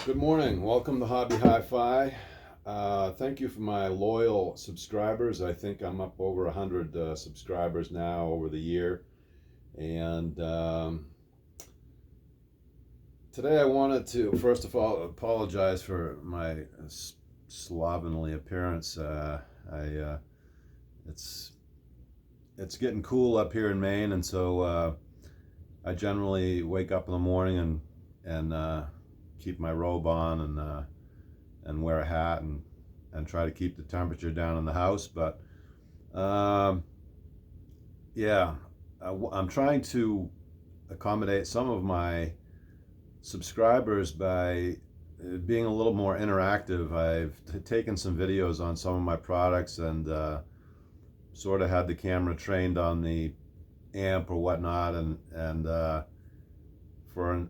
Good morning. Welcome to Hobby Hi-Fi. Thank you for my loyal subscribers. I think I'm up over 100 subscribers now over the year. And today I wanted to, first of all, apologize for my slovenly appearance. It's getting cool up here in Maine, and so I generally wake up in the morning and keep my robe on and wear a hat and try to keep the temperature down in the house. But yeah, I'm trying to accommodate some of my subscribers by being a little more interactive. I've taken some videos on some of my products and sort of had the camera trained on the amp or whatnot, and for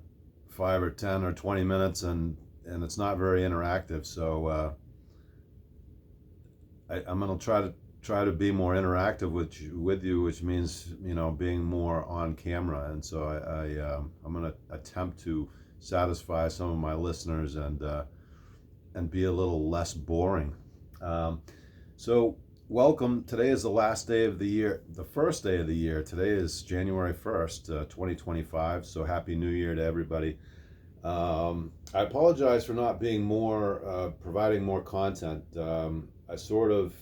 5 or 10 or 20 minutes, and it's not very interactive. So I'm going to try to be more interactive with you, which means, you know, being more on camera. And so I'm going to attempt to satisfy some of my listeners and be a little less boring. So welcome. Today is the last day of the year, the first day of the year. Today is January 1st, 2025. So Happy New Year to everybody. I apologize for not being more, providing more content. I sort of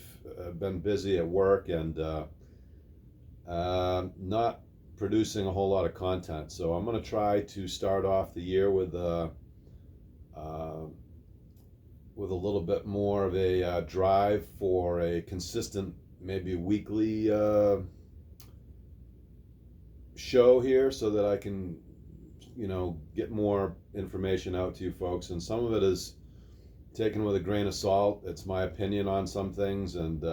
been busy at work and not producing a whole lot of content. So I'm going to try to start off the year with a little bit more of a drive for a consistent, maybe weekly show here, so that I can, you know, get more information out to you folks. And some of it is taken with a grain of salt. It's my opinion on some things, and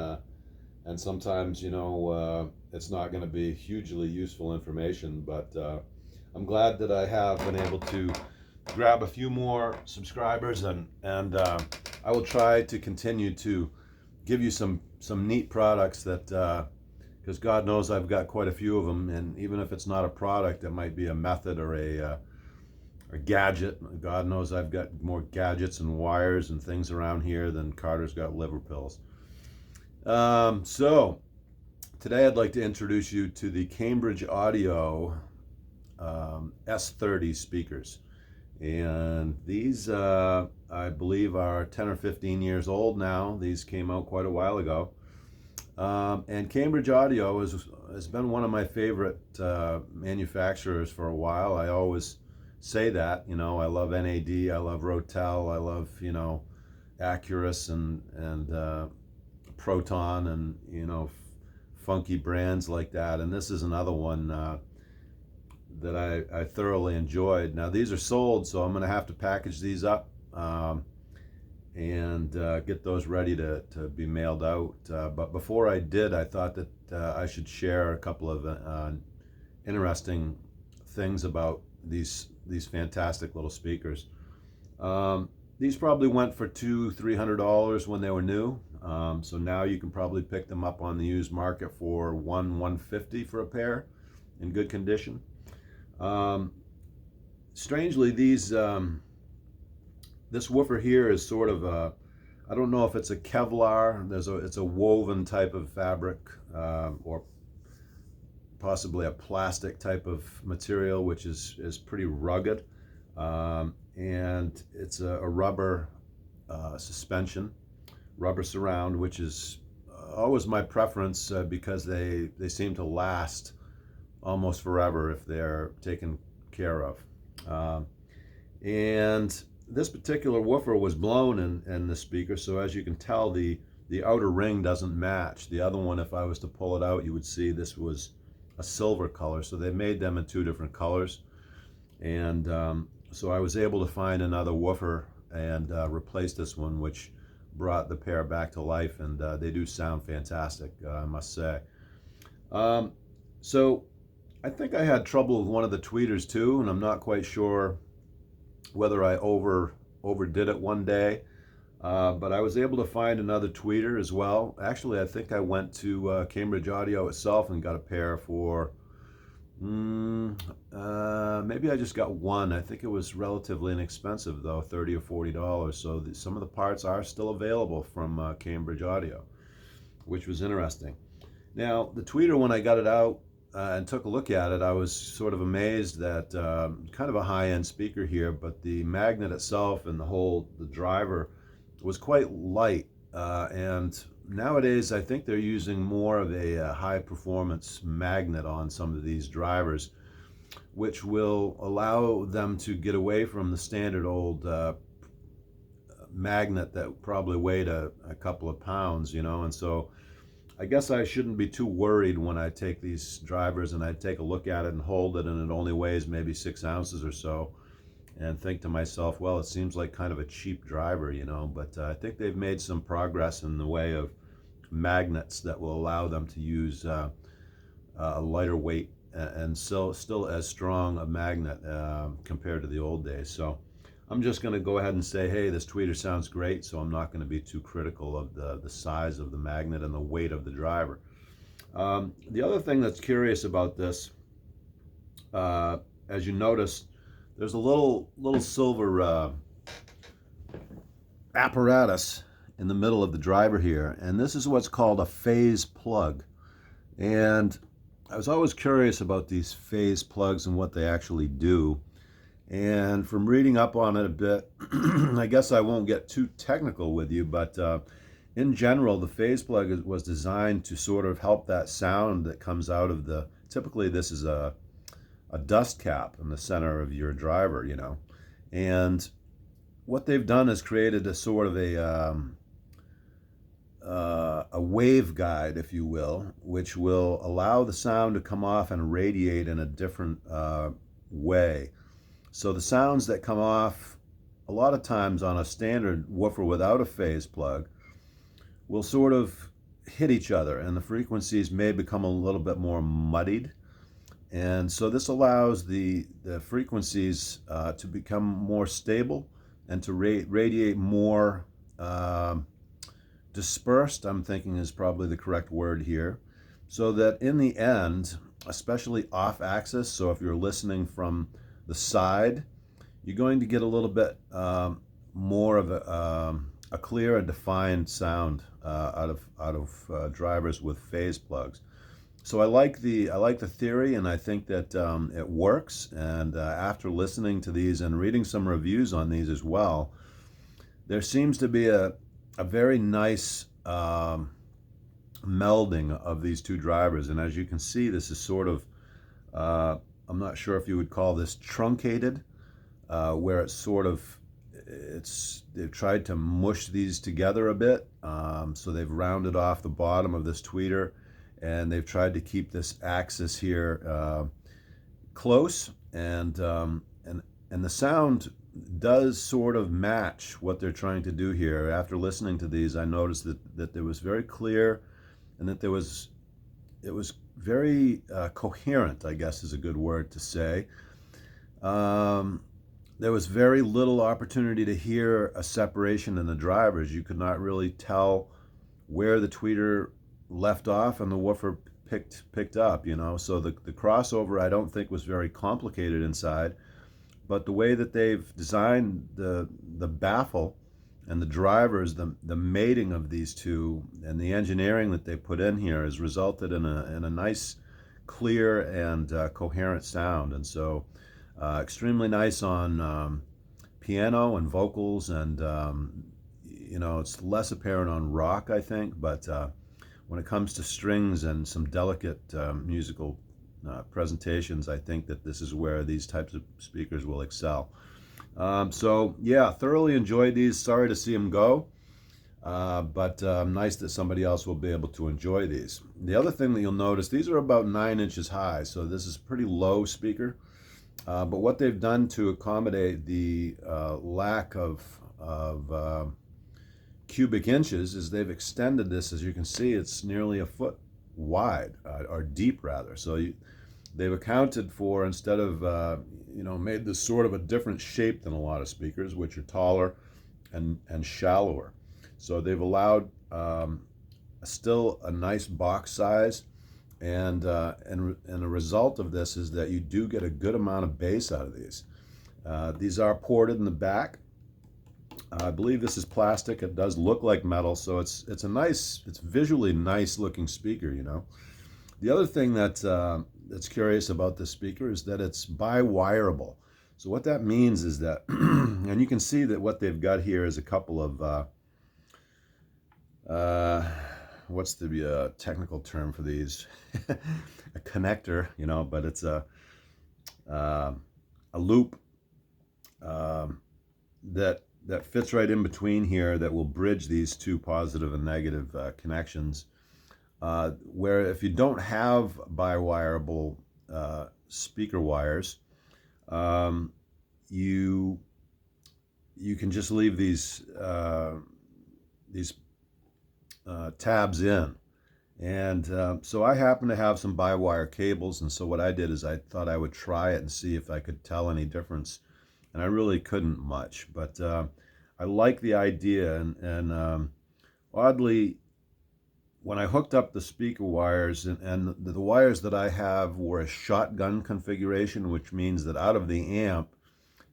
sometimes, you know, it's not going to be hugely useful information. But I'm glad that I have been able to grab a few more subscribers, and I will try to continue to give you some neat products that because God knows I've got quite a few of them, and even if it's not a product, it might be a method or a gadget. God knows I've got more gadgets and wires and things around here than Carter's got liver pills. So today I'd like to introduce you to the Cambridge Audio s30 speakers. And these, I believe, are 10 or 15 years old now. These came out quite a while ago. And Cambridge Audio has been one of my favorite manufacturers for a while. I always say that, you know, I love NAD, I love Rotel, I love, you know, Accurus and Proton, and, you know, funky brands like that. And this is another one that I thoroughly enjoyed. Now these are sold, so I'm going to have to package these up and get those ready to be mailed out. But before I did, I thought that I should share a couple of interesting things about these fantastic little speakers. These probably went for $200-300 when they were new. So now you can probably pick them up on the used market for $150 for a pair in good condition. Strangely, this woofer here is sort of a, I don't know if it's a Kevlar. It's a woven type of fabric, or possibly a plastic type of material, which is pretty rugged, and it's a rubber suspension, rubber surround, which is always my preference because they seem to last almost forever if they're taken care of. And this particular woofer was blown in the speaker, so as you can tell, the outer ring doesn't match. The other one, if I was to pull it out, you would see this was a silver color, so they made them in two different colors. And so I was able to find another woofer and replace this one, which brought the pair back to life, and they do sound fantastic, I must say. So I think I had trouble with one of the tweeters too, and I'm not quite sure whether I overdid it one day, but I was able to find another tweeter as well. Actually, I think I went to Cambridge Audio itself and got a pair for Maybe I just got one. I think it was relatively inexpensive though, $30 or $40. So some of the parts are still available from Cambridge Audio, which was interesting. Now the tweeter, when I got it out and took a look at it, I was sort of amazed that kind of a high-end speaker here, but the magnet itself and the driver was quite light. And nowadays, I think they're using more of a high-performance magnet on some of these drivers, which will allow them to get away from the standard old magnet that probably weighed a couple of pounds, and so I guess I shouldn't be too worried when I take these drivers and I take a look at it and hold it and it only weighs maybe 6 ounces or so, and think to myself, well, it seems like kind of a cheap driver, but I think they've made some progress in the way of magnets that will allow them to use a lighter weight and still as strong a magnet compared to the old days. So I'm just going to go ahead and say, hey, this tweeter sounds great, so I'm not going to be too critical of the size of the magnet and the weight of the driver. The other thing that's curious about this, as you notice, there's a little silver apparatus in the middle of the driver here, and this is what's called a phase plug. And I was always curious about these phase plugs and what they actually do. And from reading up on it a bit, I guess I won't get too technical with you, but in general, the phase plug was designed to sort of help that sound that comes out of typically this is a dust cap in the center of your driver, and what they've done is created a sort of a wave guide, if you will, which will allow the sound to come off and radiate in a different way. So the sounds that come off a lot of times on a standard woofer without a phase plug will sort of hit each other, and the frequencies may become a little bit more muddied. And so this allows the frequencies to become more stable and to radiate more dispersed, I'm thinking is probably the correct word here, so that in the end, especially off axis, so if you're listening from the side, you're going to get a little bit more of a clear and defined sound out of drivers with phase plugs. So I like the theory, and I think that it works. And after listening to these and reading some reviews on these as well, there seems to be a very nice melding of these two drivers. And as you can see, this is sort of I'm not sure if you would call this truncated, where it's sort of they've tried to mush these together a bit. So they've rounded off the bottom of this tweeter, and they've tried to keep this axis here close, and the sound does sort of match what they're trying to do here. After listening to these, I noticed that it was very clear, and that it was very coherent, I guess is a good word to say. There was very little opportunity to hear a separation in the drivers. You could not really tell where the tweeter left off and the woofer picked up, So the crossover, I don't think, was very complicated inside, but the way that they've designed the baffle and the drivers, the mating of these two, and the engineering that they put in here has resulted in a nice, clear, and coherent sound. And so extremely nice on piano and vocals, and it's less apparent on rock, I think, but when it comes to strings and some delicate musical presentations, I think that this is where these types of speakers will excel. So yeah, thoroughly enjoyed these. Sorry to see them go, but nice that somebody else will be able to enjoy these. The other thing that you'll notice, these are about 9 inches high, so this is a pretty low speaker. But what they've done to accommodate the lack of cubic inches is they've extended this. As you can see, it's nearly a foot wide, or deep rather. So they've accounted for, instead of made this sort of a different shape than a lot of speakers, which are taller and shallower. So they've allowed still a nice box size, and the result of this is that you do get a good amount of bass out of these. These are ported in the back. I believe this is plastic. It does look like metal, so it's visually nice looking speaker, you know. The other thing that's curious about this speaker is that it's bi-wireable. So what that means is that, and you can see that what they've got here is a couple of, what's the technical term for these? A connector, you know, but it's a loop that fits right in between here that will bridge these two positive and negative connections. Where if you don't have bi-wireable speaker wires, you can just leave these tabs in. And so I happen to have some bi-wire cables, and so what I did is I thought I would try it and see if I could tell any difference, and I really couldn't much. But I like the idea, and oddly, when I hooked up the speaker wires, and the wires that I have were a shotgun configuration, which means that out of the amp,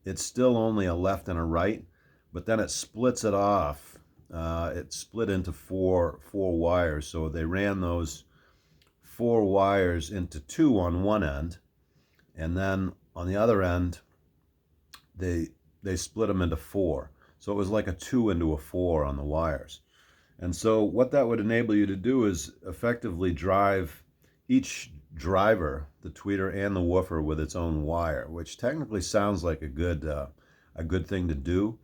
it's still only a left and a right, but then it splits it off. It split into four wires, so they ran those 4 wires into 2 on one end, and then on the other end, they split them into 4. So it was like a 2 into a 4 on the wires. And so what that would enable you to do is effectively drive each driver, the tweeter and the woofer, with its own wire, which technically sounds like a good thing to do.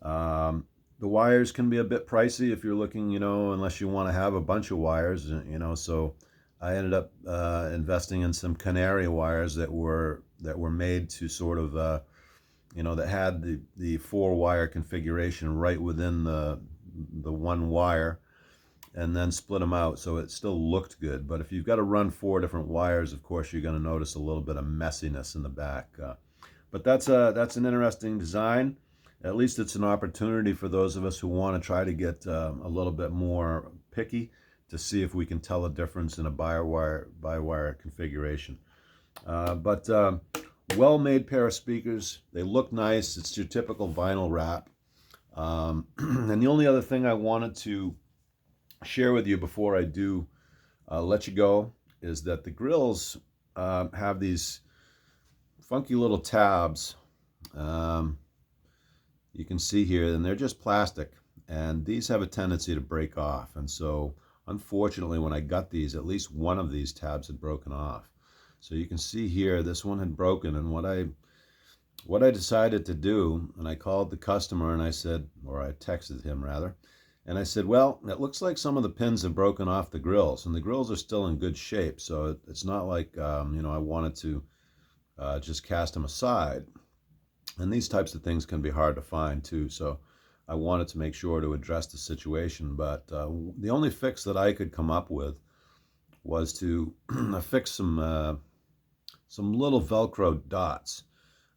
The wires can be a bit pricey if you're looking, you know, unless you want to have a bunch of wires, you know. So I ended up investing in some canary wires that were made to sort of, you know, that had the 4-wire configuration right within the 1 wire, and then split them out so it still looked good. But if you've got to run 4 different wires, of course you're going to notice a little bit of messiness in the back. But that's an interesting design. At least it's an opportunity for those of us who want to try to get a little bit more picky to see if we can tell a difference in a bi-wire configuration. But well-made pair of speakers. They look nice. It's your typical vinyl wrap. And the only other thing I wanted to share with you before I do let you go is that the grills have these funky little tabs. You can see here, and they're just plastic, and these have a tendency to break off. And so unfortunately, when I got these, at least one of these tabs had broken off. So you can see here, this one had broken, and what I decided to do, and I called the customer and I said, or I texted him rather, and I said, well, it looks like some of the pins have broken off the grills, and the grills are still in good shape. So it's not like, you know, I wanted to just cast them aside. And these types of things can be hard to find too. So I wanted to make sure to address the situation. But the only fix that I could come up with was to fix some little Velcro dots.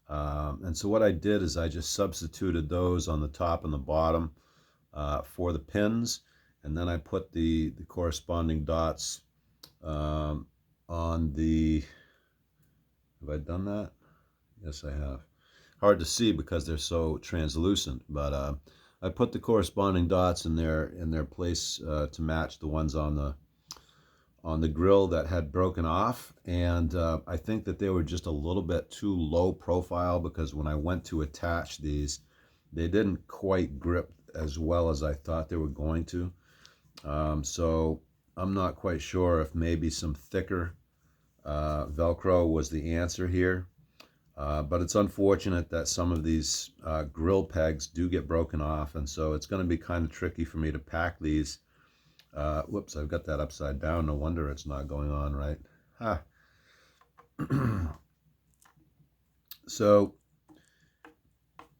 And so what I did is I just substituted those on the top and the bottom for the pins, and then I put the corresponding dots on the, have I done that? Yes, I have. Hard to see because they're so translucent, but I put the corresponding dots in their place to match the ones on the grill that had broken off. And I think that they were just a little bit too low profile, because when I went to attach these, they didn't quite grip as well as I thought they were going to. So I'm not quite sure if maybe some thicker Velcro was the answer here. But it's unfortunate that some of these grill pegs do get broken off, and so it's going to be kind of tricky for me to pack these. Whoops, I've got that upside down. No wonder it's not going on right. Ha. So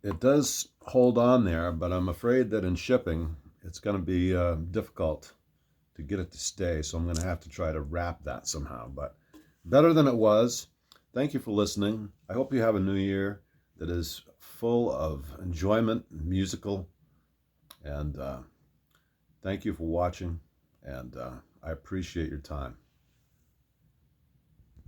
it does hold on there, but I'm afraid that in shipping, it's going to be difficult to get it to stay. So I'm going to have to try to wrap that somehow, but better than it was. Thank you for listening. I hope you have a new year that is full of enjoyment, musical, and thank you for watching, and I appreciate your time.